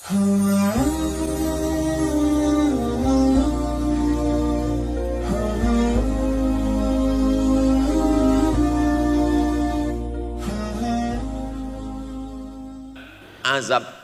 Azab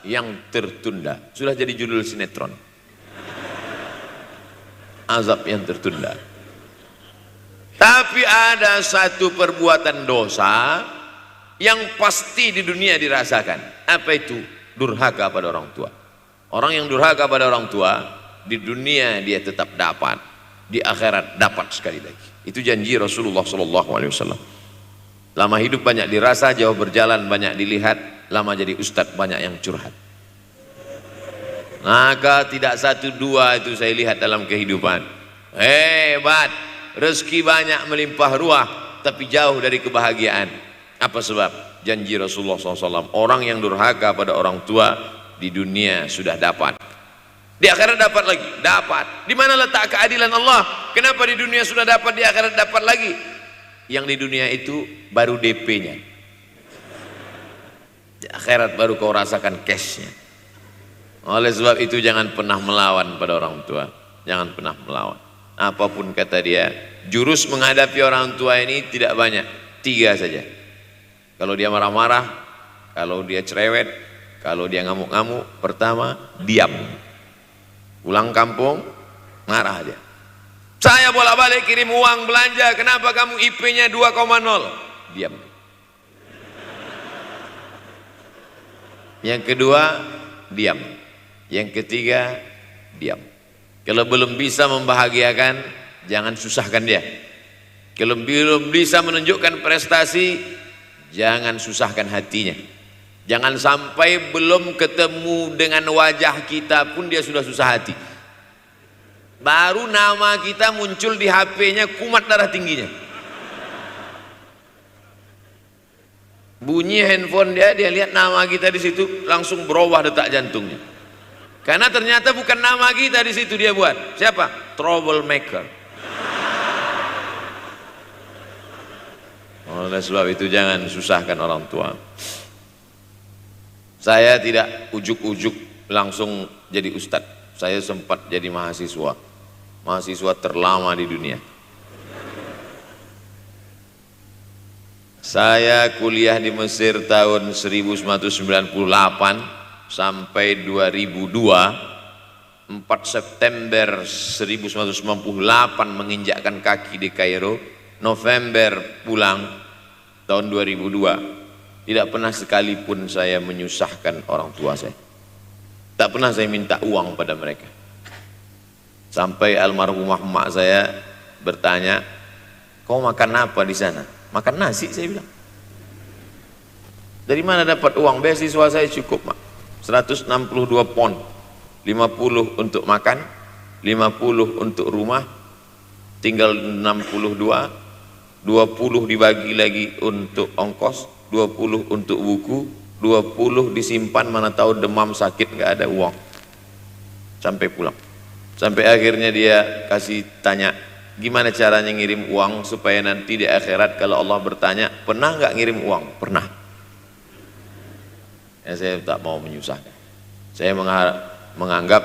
yang tertunda sudah jadi judul sinetron. Azab yang tertunda. Tapi ada satu perbuatan dosa yang pasti di dunia dirasakan. Apa itu? Durhaka pada orang tua. Orang yang durhaka pada orang tua di dunia dia tetap dapat, di akhirat dapat sekali lagi. Itu janji Rasulullah SAW. Lama hidup banyak dirasa, jauh berjalan banyak dilihat, lama jadi ustadz banyak yang curhat. Maka tidak satu dua itu saya lihat dalam kehidupan. Hebat, rezeki banyak melimpah ruah, tapi jauh dari kebahagiaan. Apa sebab? Janji Rasulullah SAW, orang yang durhaka pada orang tua di dunia sudah dapat, di akhirat dapat lagi, dapat. Di mana letak keadilan Allah? Kenapa di dunia sudah dapat, di akhirat dapat lagi? Yang di dunia itu baru DP-nya, di akhirat baru kau rasakan cash-nya. Oleh sebab itu jangan pernah melawan pada orang tua, jangan pernah melawan. Apapun kata dia, jurus menghadapi orang tua ini tidak banyak, 3 saja. Kalau dia marah-marah, kalau dia cerewet, kalau dia ngamuk-ngamuk, pertama diam. Pulang kampung marah dia. Saya bolak-balik kirim uang belanja, kenapa kamu IP-nya 2,0? Diam. Yang kedua, diam. Yang ketiga, diam. Kalau belum bisa membahagiakan, jangan susahkan dia. Kalau belum bisa menunjukkan prestasi, jangan susahkan hatinya. Jangan sampai belum ketemu dengan wajah kita pun dia sudah susah hati. Baru nama kita muncul di HP-nya, kumat darah tingginya. Bunyi handphone dia lihat nama kita di situ, langsung berubah detak jantungnya. Karena ternyata bukan nama kita di situ dia buat. Siapa? Troublemaker. Oleh sebab itu jangan susahkan orang tua. Saya tidak ujuk-ujuk langsung jadi ustadz. Saya sempat jadi mahasiswa terlama di dunia. Saya kuliah di Mesir tahun 1998 sampai 2002. 4 September 1998 menginjakkan kaki di Kairo. November pulang tahun 2002. Tidak pernah sekalipun saya menyusahkan orang tua saya. Tak pernah saya minta uang pada mereka. Sampai almarhumah emak saya bertanya, kau makan apa di sana? Makan nasi, saya bilang. Dari mana dapat uang? Beasiswa saya cukup, mak. 162 pon. 50 untuk makan, 50 untuk rumah, tinggal 62. 20 dibagi lagi untuk ongkos, 20 untuk buku, 20 disimpan, mana tahu demam sakit nggak ada uang. Sampai pulang. Sampai akhirnya dia kasih tanya, gimana caranya ngirim uang supaya nanti di akhirat kalau Allah bertanya, pernah nggak ngirim uang? Pernah. Ya, saya tak mau menyusahkan. Saya menganggap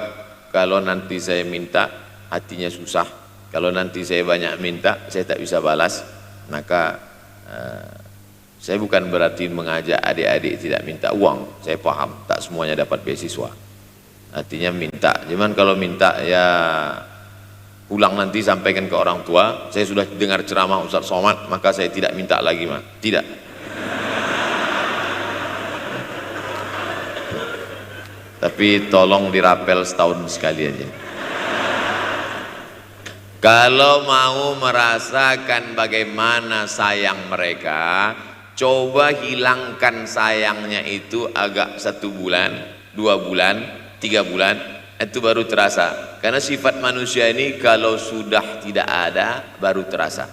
kalau nanti saya minta hatinya susah, kalau nanti saya banyak minta saya tak bisa balas, maka saya bukan berarti mengajak adik-adik tidak minta uang. Saya paham tak semuanya dapat beasiswa, artinya minta. Cuman kalau minta ya pulang nanti sampaikan ke orang tua, saya sudah dengar ceramah Ustaz Somad maka saya tidak minta lagi, mah. Tidak. Tapi tolong dirapel setahun sekali aja. Kalau mau merasakan bagaimana sayang mereka, coba hilangkan sayangnya itu agak 1 bulan, 2 bulan, 3 bulan, itu baru terasa. Karena sifat manusia ini kalau sudah tidak ada baru terasa.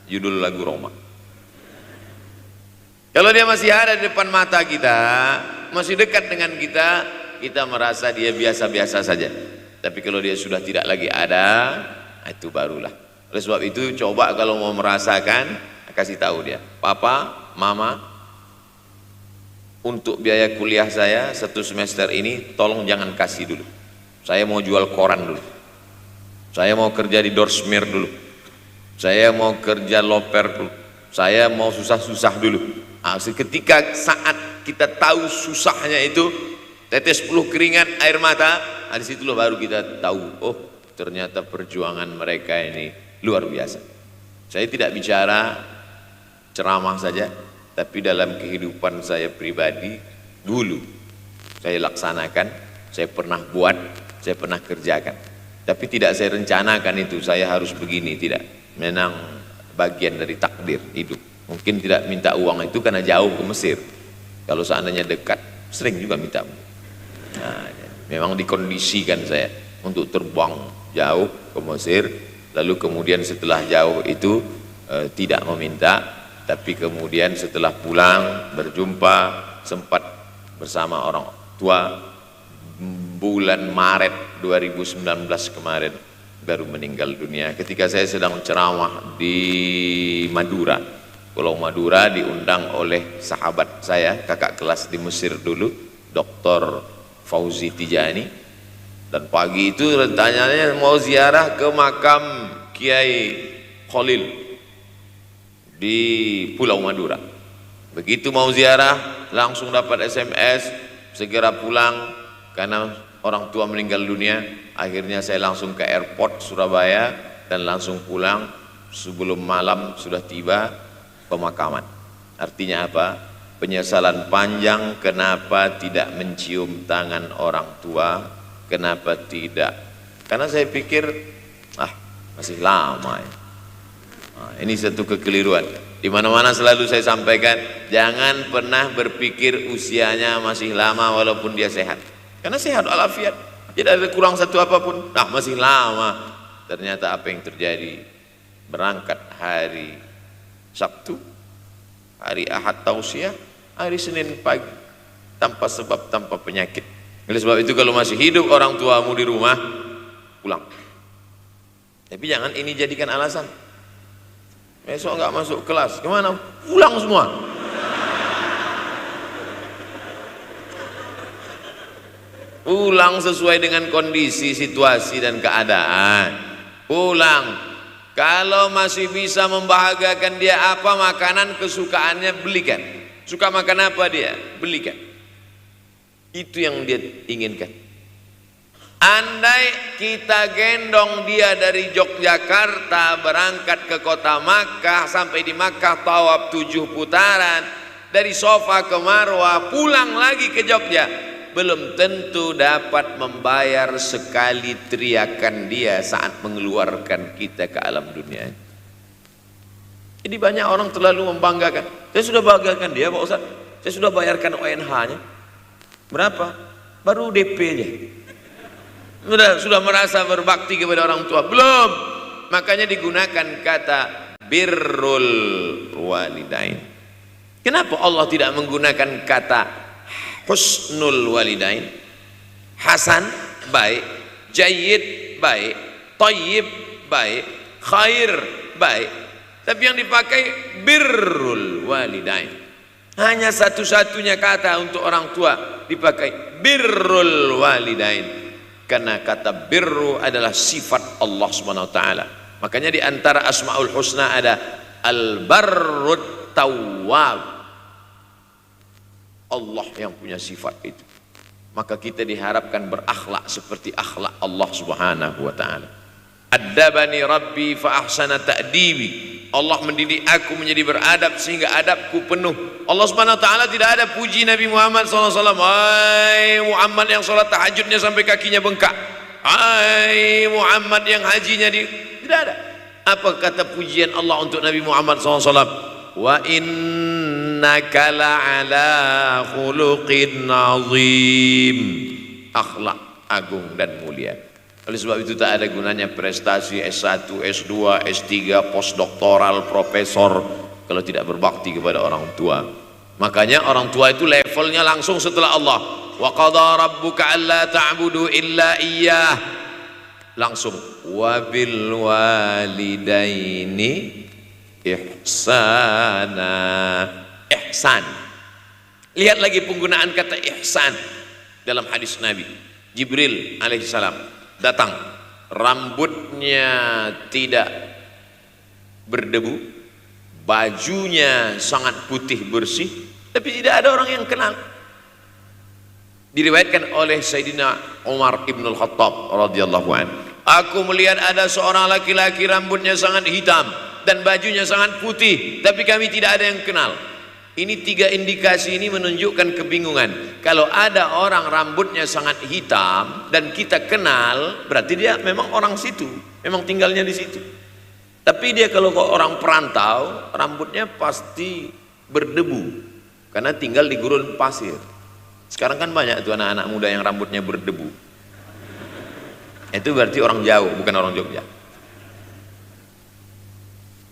Judul lagu Roma. Kalau dia masih ada di depan mata kita, masih dekat dengan kita, kita merasa dia biasa-biasa saja. Tapi kalau dia sudah tidak lagi ada, itu barulah. Oleh sebab itu coba kalau mau merasakan, kasih tahu dia, papa, mama, untuk biaya kuliah saya 1 semester ini tolong jangan kasih dulu, saya mau jual koran dulu, saya mau kerja di Dorsmir dulu, saya mau kerja loper dulu, saya mau susah-susah dulu. Ketika saat kita tahu susahnya itu, tetes peluh keringat air mata, di situlah baru kita tahu, oh ternyata perjuangan mereka ini luar biasa. Saya tidak bicara ceramah saja, tapi dalam kehidupan saya pribadi dulu saya laksanakan, saya pernah buat, saya pernah kerjakan, tapi tidak saya rencanakan itu saya harus begini, tidak. Memang bagian dari takdir hidup. Mungkin tidak minta uang itu karena jauh ke Mesir, kalau seandainya dekat sering juga minta. Nah, memang dikondisikan saya untuk terbang jauh ke Mesir, lalu kemudian setelah jauh itu tidak meminta, tapi kemudian setelah pulang berjumpa sempat bersama orang tua bulan Maret 2019 kemarin baru meninggal dunia ketika saya sedang ceramah di Madura, Pulau Madura, diundang oleh sahabat saya, kakak kelas di Mesir dulu, Dr. Fauzi Tijani. Dan pagi itu rencananya mau ziarah ke makam Kiai Khalil di Pulau Madura. Begitu mau ziarah langsung dapat SMS segera pulang karena orang tua meninggal dunia. Akhirnya saya langsung ke airport Surabaya dan langsung pulang. Sebelum malam sudah tiba pemakaman. Artinya apa? Penyesalan panjang kenapa tidak mencium tangan orang tua, kenapa tidak, karena saya pikir masih lama ya. Ini satu kekeliruan. Di mana-mana selalu saya sampaikan, jangan pernah berpikir usianya masih lama walaupun dia sehat, karena sehat walafiat, tidak ada kurang satu apapun, masih lama. Ternyata apa yang terjadi, berangkat hari Sabtu, hari Ahad tausiah, hari Senin pagi, tanpa sebab, tanpa penyakit. Oleh sebab itu kalau masih hidup orang tuamu di rumah, pulang. Tapi jangan ini jadikan alasan. Besok nggak masuk kelas, gimana? Pulang semua. Pulang sesuai dengan kondisi, situasi dan keadaan. Pulang. Kalau masih bisa membahagiakan dia apa makanan kesukaannya, belikan. Suka makan apa dia, belikan. Itu yang dia inginkan. Andai kita gendong dia dari Yogyakarta berangkat ke kota Makkah, sampai di Makkah tawaf 7 putaran, dari Sofa ke Marwah, pulang lagi ke Jogja, belum tentu dapat membayar sekali teriakan dia saat mengeluarkan kita ke alam dunia. Jadi banyak orang terlalu membanggakan, saya sudah banggakan dia Pak Ustaz, saya sudah bayarkan ONH-nya. Berapa? Baru DP-nya. Sudah merasa berbakti kepada orang tua? Belum. Makanya digunakan kata birrul walidain. Kenapa Allah tidak menggunakan kata husnul walidain? Hasan baik, jayyid baik, thayyib baik, khair baik, tapi yang dipakai birrul walidain. Hanya satu-satunya kata untuk orang tua dipakai birrul walidain, karena kata birru adalah sifat Allah SWT. Makanya di antara Asmaul Husna ada Al-Barrut Tawwab, Allah yang punya sifat itu. Maka kita diharapkan berakhlak seperti akhlak Allah Subhanahu wa ta'ala. Addabani Rabbi fa ahsana ta'dibi, Allah mendidik aku menjadi beradab sehingga adabku penuh. Allah Subhanahu wa ta'ala tidak ada puji Nabi Muhammad SAW, hai Muhammad yang sholat tahajudnya sampai kakinya bengkak, hai Muhammad yang hajinya tidak ada. Apa kata pujian Allah untuk Nabi Muhammad SAW? Wa innaka la'ala khuluqin azim, akhlak agung dan mulia. Oleh sebab itu tak ada gunanya prestasi S1, S2, S3, postdoktoral, profesor kalau tidak berbakti kepada orang tua. Makanya orang tua itu levelnya langsung setelah Allah. Wa qadha rabbuka alla ta'budu illa iyyah, langsung wa bil walidaini ihsana, ihsan, Lihat lagi penggunaan kata ihsan dalam hadis Nabi. Jibril alaihissalam datang, rambutnya tidak berdebu, bajunya sangat putih bersih, tapi tidak ada orang yang kenal. Diriwayatkan oleh Sayyidina Umar ibn al-Khattab radhiyallahu anhu, aku melihat ada seorang laki-laki rambutnya sangat hitam dan bajunya sangat putih, tapi kami tidak ada yang kenal. Ini tiga indikasi ini menunjukkan kebingungan. Kalau ada orang rambutnya sangat hitam dan kita kenal, berarti dia memang orang situ, memang tinggalnya di situ. Tapi dia kalau orang perantau, rambutnya pasti berdebu karena tinggal di gurun pasir. Sekarang kan banyak tuh anak-anak muda yang rambutnya berdebu. Itu berarti orang jauh, bukan orang Jogja.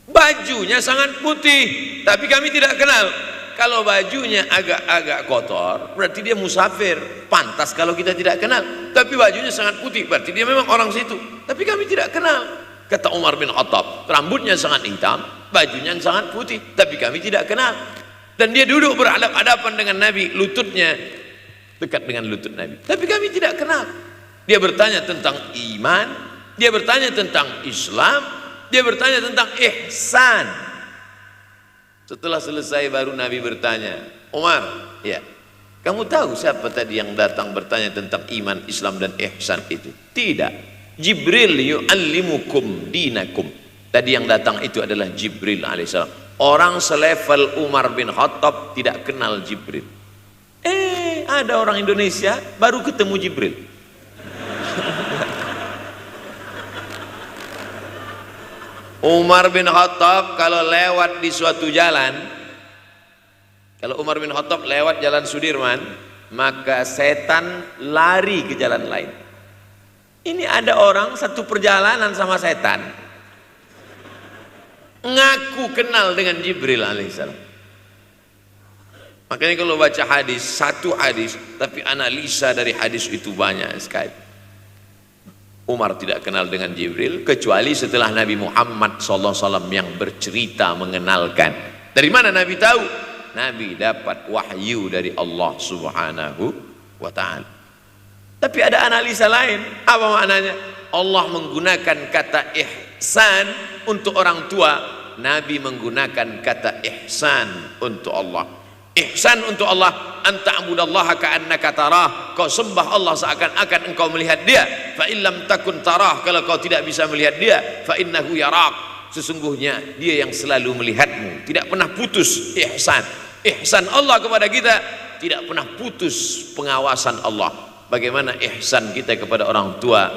Bajunya sangat putih, tapi kami tidak kenal. Kalau bajunya agak-agak kotor, berarti dia musafir. Pantas kalau kita tidak kenal. Tapi bajunya sangat putih, berarti dia memang orang situ. Tapi kami tidak kenal. Kata Umar bin Khattab, rambutnya sangat hitam, bajunya sangat putih, tapi kami tidak kenal. Dan dia duduk berhadapan-hadapan dengan Nabi, lututnya dekat dengan lutut Nabi, tapi kami tidak kenal. Dia bertanya tentang iman, dia bertanya tentang Islam, dia bertanya tentang ihsan. Setelah selesai baru Nabi bertanya, Umar, ya, kamu tahu siapa tadi yang datang bertanya tentang iman, Islam dan ihsan itu? Tidak. Jibril yu'allimukum dinakum. Tadi yang datang itu adalah Jibril alaihissalam. Orang selevel Umar bin Khattab tidak kenal Jibril. Ada orang Indonesia baru ketemu Jibril. Umar bin Khattab kalau lewat di suatu jalan, kalau Umar bin Khattab lewat jalan Sudirman, maka setan lari ke jalan lain. Ini ada orang satu perjalanan sama setan, ngaku kenal dengan Jibril alaihissalam. Makanya kalau baca hadis, satu hadis, tapi analisa dari hadis itu banyak sekali. Umar tidak kenal dengan Jibril kecuali setelah Nabi Muhammad SAW yang bercerita mengenalkan. Dari mana Nabi tahu? Nabi dapat wahyu dari Allah Subhanahu wa ta'ala. Tapi ada analisa lain. Apa maknanya? Allah menggunakan kata ihsan untuk orang tua, Nabi menggunakan kata ihsan untuk Allah. Ihsan untuk Allah, anta'budallaha ka'annaka tarah, kau sembah Allah seakan-akan engkau melihat dia. Fa illam takun tarah, kalau kau tidak bisa melihat dia, fa innahu yarak, sesungguhnya dia yang selalu melihatmu, tidak pernah putus. Ihsan Allah kepada kita, tidak pernah putus pengawasan Allah. Bagaimana ihsan kita kepada orang tua,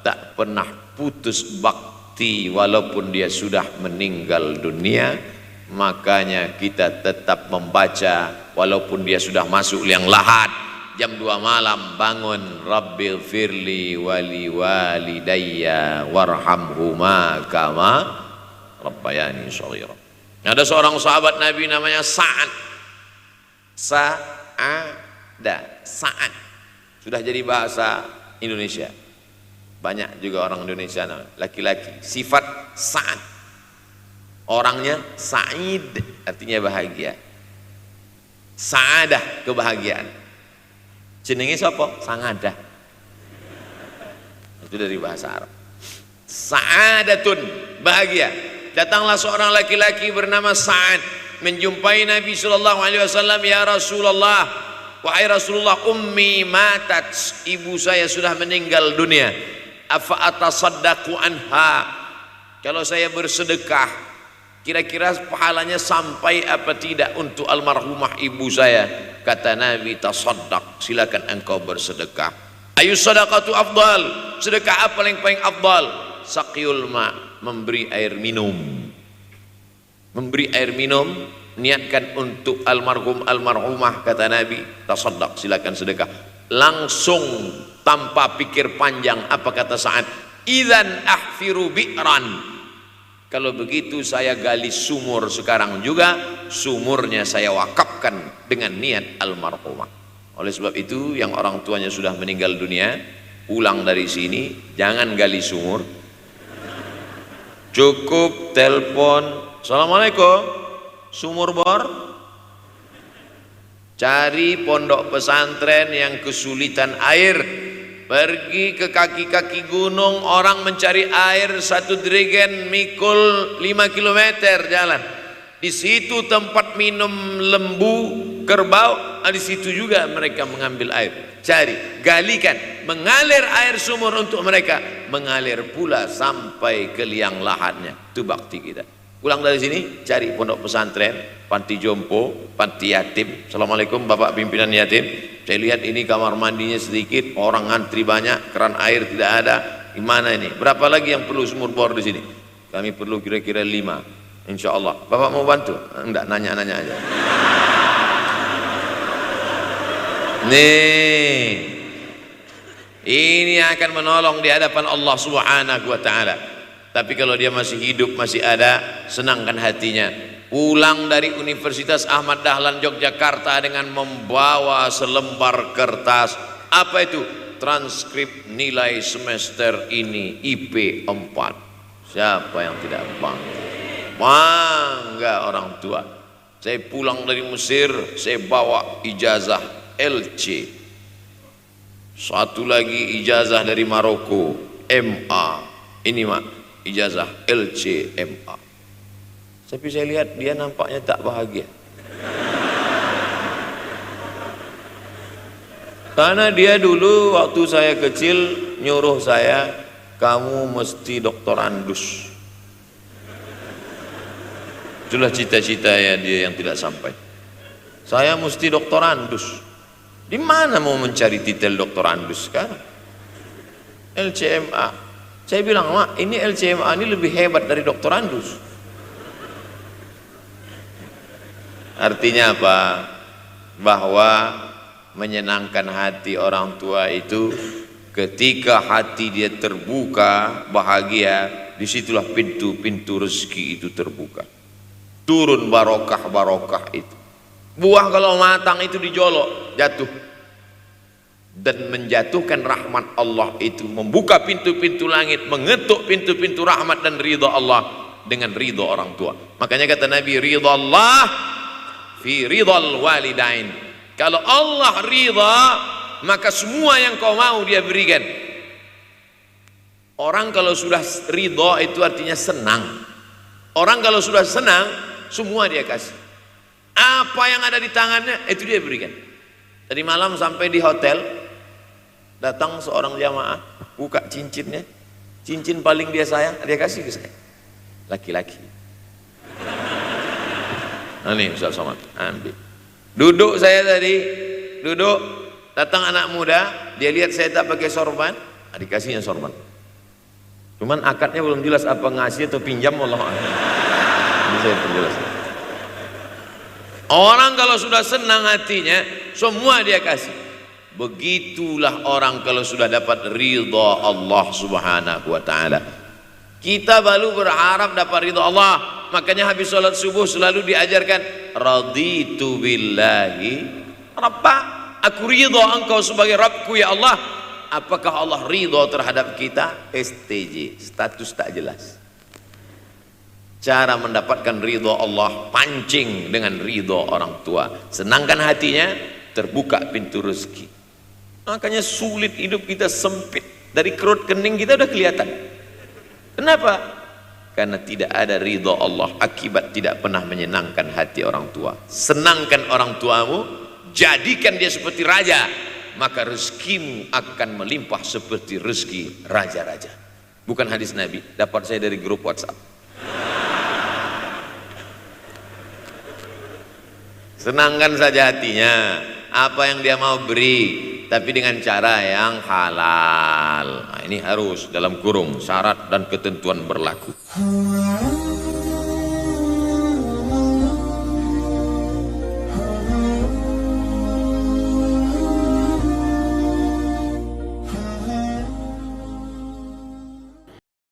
tak pernah putus bakti walaupun dia sudah meninggal dunia. Makanya kita tetap membaca walaupun dia sudah masuk liang lahat, jam 2 malam bangun, Rabbil firli wali walidayya warhamhuma kama rabbayani shaghira. Ada seorang sahabat Nabi namanya Sa'ad. Sa'ad sudah jadi bahasa Indonesia. Banyak juga orang Indonesia laki-laki sifat Sa'ad. Orangnya Sa'id, artinya bahagia. Sa'adah, kebahagiaan. Jenenge sapa? Sangadah. Itu dari bahasa Arab. Sa'adatun, bahagia. Datanglah seorang laki-laki bernama Sa'ad menjumpai Nabi SAW. Ya Rasulullah, wahai Rasulullah, ummi matat, ibu saya sudah meninggal dunia. Afa atasaddaqu anha, kalau saya bersedekah kira-kira pahalanya sampai apa tidak untuk almarhumah ibu saya? Kata Nabi, tasaddaq, silakan engkau bersedekah. Ayu sadaqatu afdal, sedekah apa yang paling afdal? Saqiyul ma, memberi air minum. Memberi air minum, niatkan untuk almarhumah, kata Nabi, tasaddaq, silakan sedekah. Langsung tanpa pikir panjang, apa kata Sa'ad? Idzan ahfiru bi'ran, kalau begitu saya gali sumur sekarang juga, sumurnya saya wakafkan dengan niat almarhumah. Oleh sebab itu yang orang tuanya sudah meninggal dunia, pulang dari sini jangan gali sumur, cukup telepon, assalamualaikum, sumur bor, Cari pondok pesantren yang kesulitan air. Pergi ke kaki-kaki gunung, orang mencari air 1 jerigen mikul 5 kilometer jalan. Di situ tempat minum lembu, kerbau, di situ juga mereka mengambil air. Cari, galikan, mengalir air sumur untuk mereka, mengalir pula sampai ke liang lahatnya. Itu bakti kita. Pulang dari sini, cari pondok pesantren, panti jompo, panti yatim. Assalamualaikum Bapak pimpinan yatim. Saya lihat ini kamar mandinya sedikit, orang ngantri banyak, keran air tidak ada. Gimana ini? Berapa lagi yang perlu sumur bor di sini? Kami perlu kira-kira 5. Insya Allah. Bapak mau bantu? Enggak, nanya-nanya aja. Nih, ini akan menolong di hadapan Allah Subhanahu wa Ta'ala. Tapi kalau dia masih hidup, masih ada, senangkan hatinya. Pulang dari Universitas Ahmad Dahlan Yogyakarta dengan membawa selembar kertas. Apa itu? Transkrip nilai semester ini IP 4. Siapa yang tidak bangga? Bangga orang tua. Saya pulang dari Mesir, saya bawa ijazah LC. Satu lagi ijazah dari Maroko, MA. Ini mak, ijazah LC MA. Tapi saya lihat dia nampaknya tak bahagia. Karena dia dulu waktu saya kecil nyuruh saya, kamu mesti doktorandus. Itulah cita-cita ya dia yang tidak sampai. Saya mesti doktorandus. Di mana mau mencari titel doktorandus sekarang? LCMA. Saya bilang, mak, ini LCMA ini lebih hebat dari doktorandus. Artinya apa? Bahwa menyenangkan hati orang tua itu ketika hati dia terbuka, bahagia, disitulah pintu-pintu rezeki itu terbuka. Turun barokah-barokah itu. Buah kalau matang itu dijolok, jatuh. Dan menjatuhkan rahmat Allah itu, membuka pintu-pintu langit, mengetuk pintu-pintu rahmat dan ridha Allah dengan ridha orang tua. Makanya kata Nabi, ridha Allah fi ridhal walidain. Kalau Allah ridha, maka semua yang kau mau dia berikan. Orang kalau sudah ridha itu artinya senang. Orang kalau sudah senang, semua dia kasih. Apa yang ada di tangannya itu dia berikan. Tadi malam sampai di hotel, datang seorang jamaah, buka cincinnya, cincin paling dia sayang, dia kasih ke saya. Laki-laki. Nah nih Ustaz Somad, ambil. Duduk saya tadi, duduk, datang anak muda, dia lihat saya tak pakai sorban, dikasihnya sorban. Cuman akadnya belum jelas apa ngasih atau pinjam, Allah. Ini saya perjelas. Orang kalau sudah senang hatinya, semua dia kasih. Begitulah orang kalau sudah dapat ridha Allah Subhanahu wa Ta'ala. Kita baru berharap dapat ridha Allah. Makanya habis sholat subuh selalu diajarkan, raditu billahi Rabba. Aku ridha engkau sebagai Rabbku ya Allah. Apakah Allah ridha terhadap kita? STJ, status tak jelas. Cara mendapatkan ridha Allah, pancing dengan ridha orang tua, senangkan hatinya, terbuka pintu rezeki. Makanya sulit hidup kita, sempit. Dari kerut kening kita udah kelihatan. Kenapa? Karena tidak ada ridha Allah, akibat tidak pernah menyenangkan hati orang tua. Senangkan orang tuamu, jadikan dia seperti raja, maka rezekimu akan melimpah seperti rezeki raja-raja. Bukan hadis Nabi, dapat saya dari grup WhatsApp. Senangkan saja hatinya, apa yang dia mau beri, tapi dengan cara yang halal. Nah, ini harus dalam kurung syarat dan ketentuan berlaku.